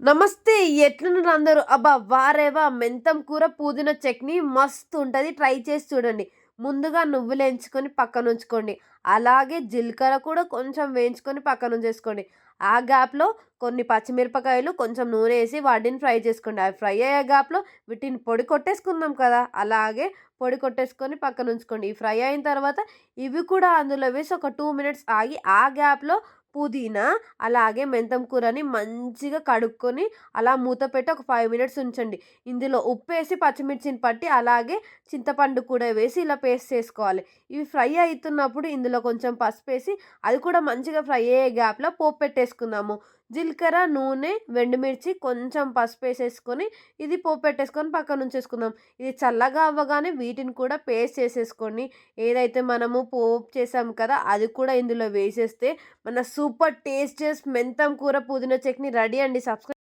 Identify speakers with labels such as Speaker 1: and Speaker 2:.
Speaker 1: నమస్తే. ఎట్లున్నారు అందరూ? అబ్బా! వారేవా! మెంతం కూర, పుదీనా చట్నీ మస్తుంటది. ట్రై చేసి చూడండి. ముందుగా నువ్వులేంచుకొని పక్కనుంచుకోండి. అలాగే జీలకర్ర కూడా కొంచెం వేయించుకొని పక్కనుంచేసుకోండి. ఆ గ్యాప్‌లో కొన్ని పచ్చిమిరపకాయలు, కొంచెం నూనె ఏసి వాటిని ఫ్రై చేసుకోండి. అవి ఫ్రై అయ్యే గ్యాప్‌లో వీటిని పొడి కొట్టేసుకున్నాం కదా! అలాగే పొడి కొట్టేసుకొని పక్కనుంచుకోండి. ఈ ఫ్రై అయిన తర్వాత ఇవి కూడా అందులో వేసి ఒక 2 మినిట్స్ ఆగి, ఆ గ్యాప్‌లో పుదీనా, అలాగే మెంతం కూరని మంచిగా కడుక్కొని అలా మూత పెట్టి ఒక 5 మినిట్స్ ఉంచండి. ఇందులో ఉప్పేసి, పచ్చిమిర్చిని పట్టి, అలాగే చింతపండు కూడా వేసి ఇలా పేస్ట్ చేసుకోవాలి. ఇవి ఫ్రై అయితున్నప్పుడు ఇందులో కొంచెం పసుపేసి, అది కూడా మంచిగా ఫ్రై అయ్యే గ్యాప్‌లో పోపు పెట్టేసుకుందాము. జీలకర్ర, నూనె, ఎండుమిర్చి, కొంచెం పసుపేసేసుకొని ఇది పోపు పెట్టేసుకొని పక్కనుంచేసుకుందాం. ఇది చల్లగా అవ్వగానే వీటిని కూడా పేస్ట్ చేసేసుకొని, ఏదైతే మనము పోపు చేసాం కదా! అది కూడా ఇందులో వేసేస్తే మన సూపర్ టేస్టీయస్ మెంతం కూర, పుదీనా చట్నీ రెడీ అండి. సబ్స్క్రైబ్